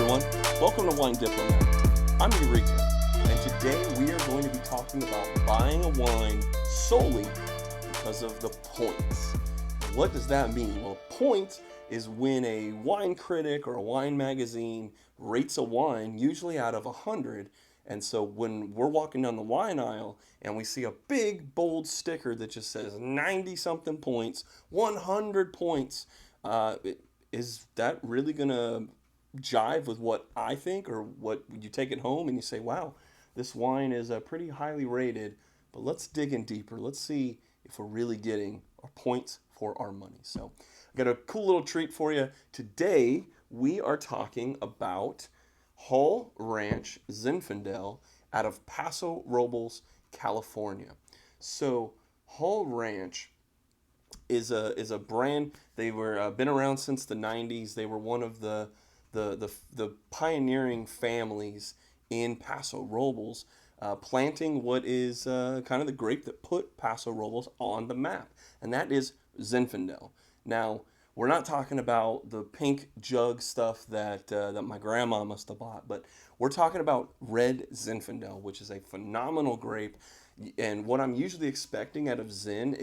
everyone. Welcome to Wine Diplomat. I'm Eureka, and today we are going to be talking about buying a wine solely because of the points. What does that mean? Well, points is when a wine critic or a wine magazine rates a wine, usually out of 100. And so when we're walking down the wine aisle and we see a big bold sticker that just says 90 something points, 100 points, uh, is that really going to jive with what I think, or what you take it home and you say, wow, this wine is pretty highly rated, but let's dig in deeper. Let's see if we're really getting our points for our money. So I got a cool little treat for you. Today we are talking about Hall Ranch Zinfandel out of Paso Robles, California. So Hall Ranch is a brand. They were been around since the 90s. They were one of the pioneering families in Paso Robles, planting what is kind of the grape that put Paso Robles on the map, and that is Zinfandel. Now, we're not talking about the pink jug stuff that my grandma must have bought, but we're talking about red Zinfandel, which is a phenomenal grape. And what I'm usually expecting out of Zin,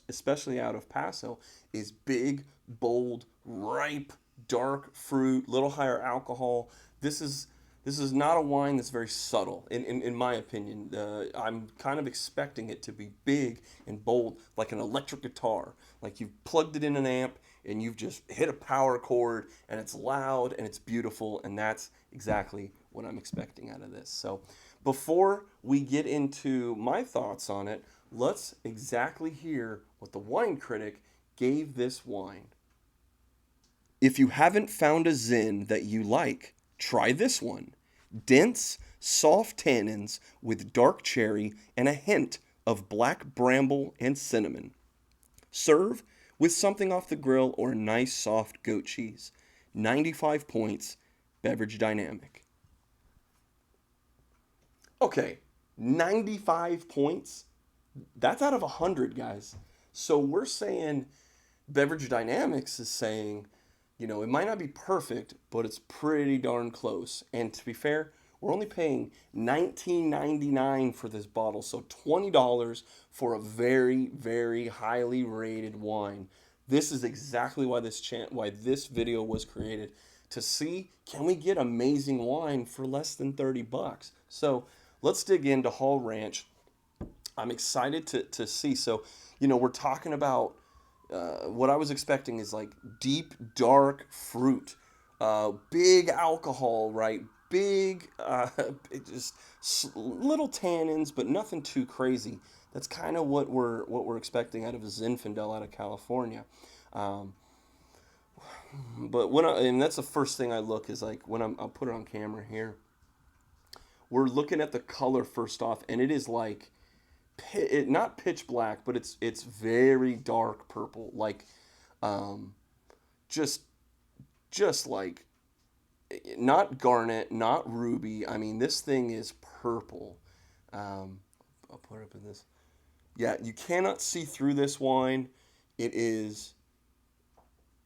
especially out of Paso, is big, bold, ripe, dark fruit, little higher alcohol. This is not a wine that's very subtle, in my opinion. I'm kind of expecting it to be big and bold, like an electric guitar. Like you've plugged it in an amp and you've just hit a power chord, and it's loud and it's beautiful, and that's exactly what I'm expecting out of this. So before we get into my thoughts on it, let's exactly hear what the wine critic gave this wine. If you haven't found a Zin that you like, try this one. Dense, soft tannins with dark cherry and a hint of black bramble and cinnamon. Serve with something off the grill or a nice soft goat cheese. 95 points, beverage dynamic. Okay, 95 points. That's out of 100, guys. So we're saying beverage dynamics is saying, it might not be perfect, but it's pretty darn close. And to be fair, we're only paying $19.99 for this bottle, so $20 for a very, very highly rated wine. This is exactly why this video was created, to see, can we get amazing wine for less than 30 bucks? So let's dig into Hall Ranch. I'm excited to see. So, we're talking about what I was expecting is like deep, dark fruit, big alcohol, right? Big, little tannins, but nothing too crazy. That's kind of what we're expecting out of Zinfandel out of California. Um, but and that's the first thing I look is like when I'll put it on camera here. We're looking at the color first off, and it is like not pitch black, but it's very dark purple, like um, just just like not garnet, not ruby. I mean, this thing is purple. Um, I'll put it up in this. Yeah, you cannot see through this wine. It is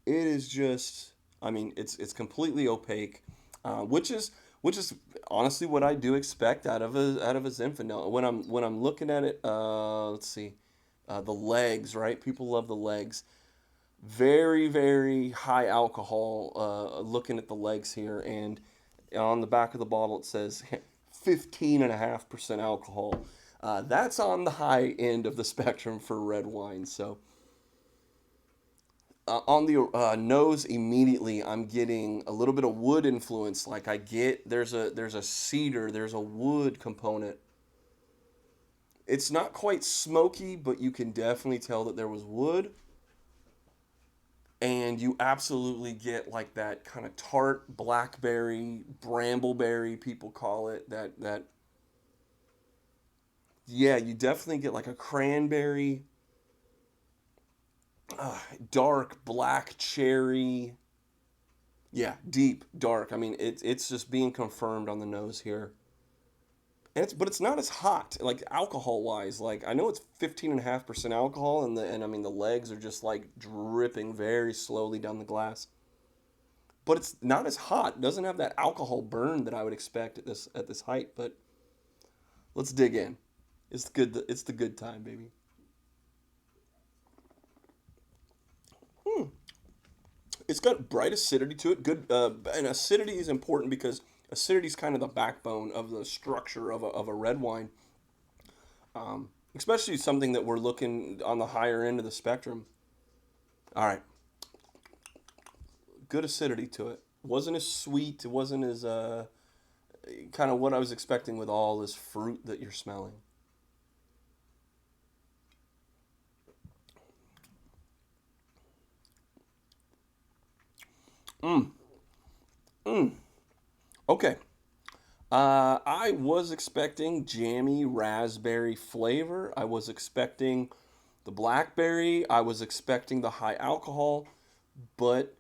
it is just. I mean, it's completely opaque, which is honestly what I do expect out of a Zinfandel. When I'm looking at it, let's see, the legs, right? People love the legs. Very, very high alcohol. Looking at the legs here, and on the back of the bottle it says 15.5% alcohol. That's on the high end of the spectrum for red wine. So on the nose, immediately I'm getting a little bit of wood influence. Like there's a cedar, there's a wood component. It's not quite smoky, but you can definitely tell that there was wood. And you absolutely get like that kind of tart blackberry, brambleberry, people call it. That Yeah, you definitely get like a cranberry, uh, dark black cherry. Yeah, deep dark. I mean, it's just being confirmed on the nose here. But it's not as hot, like alcohol wise. Like I know it's 15.5% alcohol, and I mean the legs are just like dripping very slowly down the glass. but it's not as hot. It doesn't have that alcohol burn that I would expect at this height. But let's dig in. It's good. It's the good time, baby. Hmm. It's got bright acidity to it. Good, and acidity is important because acidity is kind of the backbone of the structure of a red wine, especially something that we're looking on the higher end of the spectrum. All right, good acidity to it. Wasn't as sweet. It wasn't as kind of what I was expecting with all this fruit that you're smelling. Mm, mm. Okay. I was expecting jammy raspberry flavor. I was expecting the blackberry. I was expecting the high alcohol, but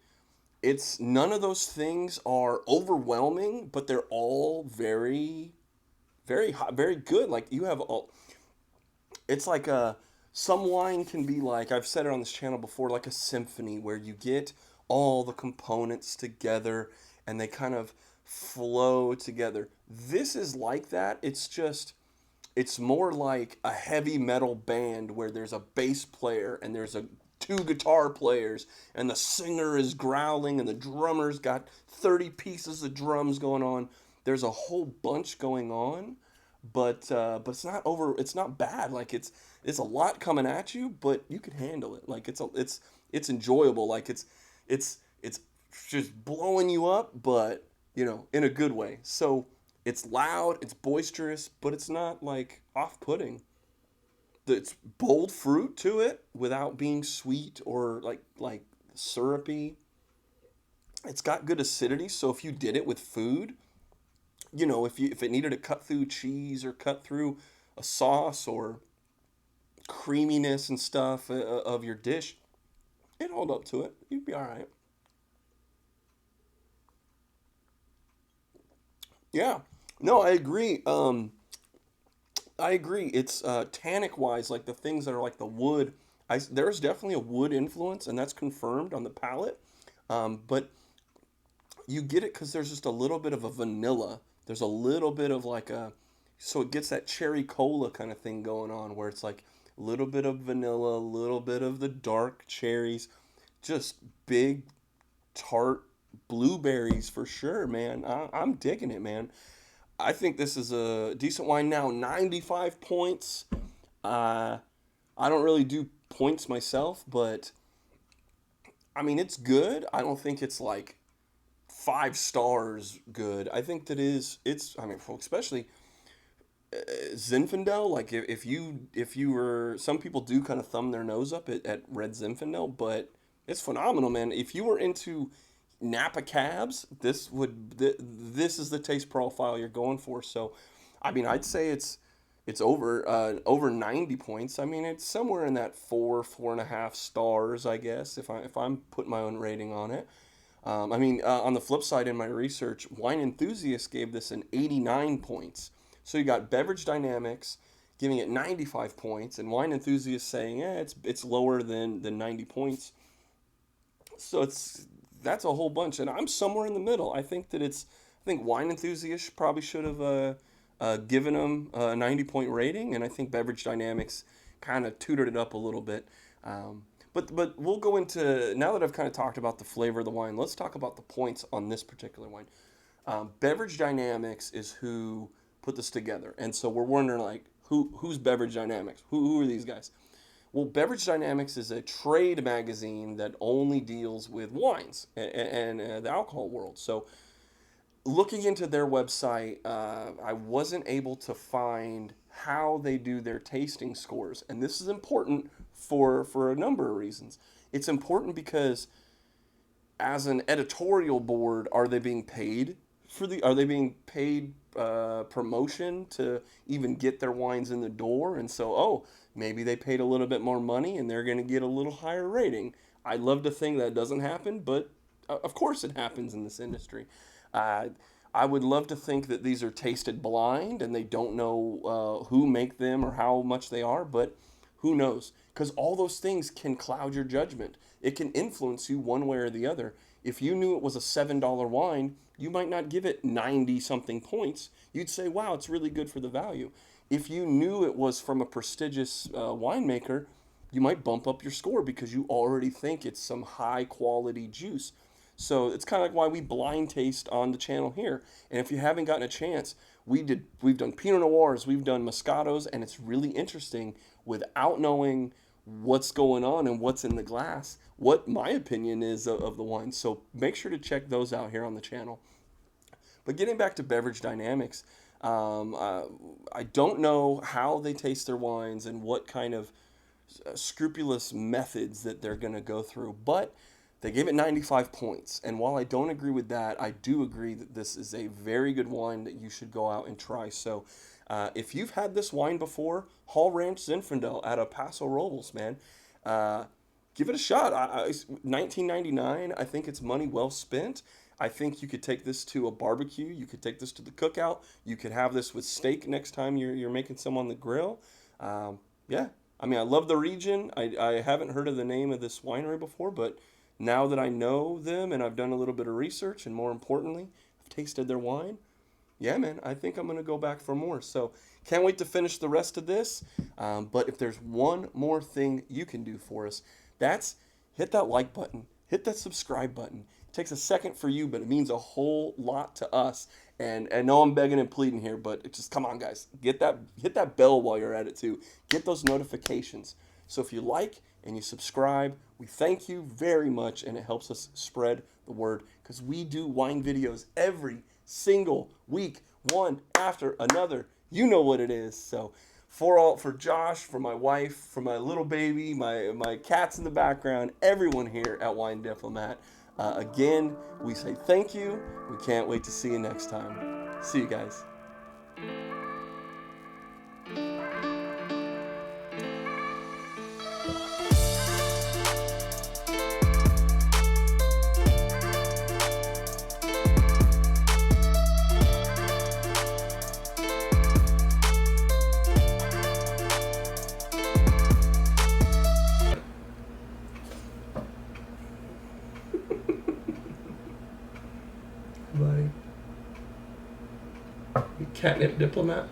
it's none of those things are overwhelming, but they're all very hot, very good. Like you have all, it's like a some wine can be like I've said it on this channel before, like a symphony where you get all the components together and they kind of flow together. This is like that. It's more like a heavy metal band where there's a bass player and there's a two guitar players and the singer is growling and the drummer's got 30 pieces of drums going on. There's a whole bunch going on, but it's not over. It's not bad. Like it's a lot coming at you, but you can handle it. Like it's enjoyable. Like it's just blowing you up, but in a good way. So it's loud, it's boisterous, but it's not like off-putting. It's bold fruit to it without being sweet or like syrupy. It's got good acidity, so if you did it with food, if it needed to cut through cheese or cut through a sauce or creaminess and stuff of your dish, it'd hold up to it. You'd be all right. Yeah. No, I agree. I agree. It's tannic wise, like the things that are like the wood. There's definitely a wood influence, and that's confirmed on the palate. But you get it because there's just a little bit of a vanilla. There's a little bit of like so it gets that cherry cola kind of thing going on, where it's like a little bit of vanilla, a little bit of the dark cherries, just big tart blueberries for sure, man. I'm digging it, man. I think this is a decent wine now. 95 points. Uh, I don't really do points myself, but I mean, it's good. I don't think it's like 5 stars good. I think that I mean, especially Zinfandel. Like if you were, some people do kind of thumb their nose up at red Zinfandel, but it's phenomenal, man. If you were into Napa cabs, this is the taste profile you're going for. So, I mean, I'd say it's over 90 points. I mean, it's somewhere in that 4.5 stars, I guess, if I'm putting my own rating on it. I mean, on the flip side, in my research, Wine Enthusiast gave this an 89 points. So you got Beverage Dynamics giving it 95 points, and Wine Enthusiast saying, it's lower than 90 points. So that's a whole bunch, and I'm somewhere in the middle. I think Wine Enthusiast probably should have given them a 90 point rating, and I think Beverage Dynamics kind of tutored it up a little bit. But we'll go into now that I've kind of talked about the flavor of the wine. Let's talk about the points on this particular wine. Beverage Dynamics is who put this together, and so we're wondering like who's Beverage Dynamics? Who are these guys? Well, Beverage Dynamics is a trade magazine that only deals with wines and the alcohol world. So, looking into their website, I wasn't able to find how they do their tasting scores, and this is important for a number of reasons. It's important because as an editorial board, are they being paid are they being paid promotion to even get their wines in the door? And so, maybe they paid a little bit more money and they're going to get a little higher rating. I'd love to think that doesn't happen, but of course it happens in this industry. Uh, I would love to think that these are tasted blind and they don't know who make them or how much they are, but Who knows? Because all those things can cloud your judgment. It can influence you one way or the other. If you knew it was a $7 wine, you might not give it 90 something points. You'd say, wow, it's really good for the value. If you knew it was from a prestigious winemaker, you might bump up your score because you already think it's some high quality juice. So it's kind of like why we blind taste on the channel here. And if you haven't gotten a chance, we've done Pinot Noirs, we've done Moscatos, and it's really interesting without knowing what's going on and what's in the glass, what my opinion is of the wine. So make sure to check those out here on the channel. But getting back to beverage dynamics, I don't know how they taste their wines and what kind of scrupulous methods that they're going to go through, but they gave it 95 points. And while I don't agree with that, I do agree that this is a very good wine that you should go out and try. So if you've had this wine before, Hall Ranch Zinfandel out of Paso Robles, man, give it a shot. $19.99, I think it's money well spent. I think you could take this to a barbecue. You could take this to the cookout. You could have this with steak next time you're making some on the grill. Yeah, I mean, I love the region. I haven't heard of the name of this winery before, but now that I know them and I've done a little bit of research and more importantly, I've tasted their wine, yeah, man, I think I'm going to go back for more. So can't wait to finish the rest of this. But if there's one more thing you can do for us, that's hit that like button, hit that subscribe button. It takes a second for you, but it means a whole lot to us. And I know I'm begging and pleading here, but just come on, guys. Hit that bell while you're at it, too. Get those notifications. So if you like and you subscribe, we thank you very much, and it helps us spread the word because we do wine videos every single week, one after another. You know what it is. So for Josh, for my wife, for my little baby, my cats in the background, everyone here at Wine Diplomat, again, we say thank you. We can't wait to see you next time. See you guys. Buddy. Catnip Diplomat.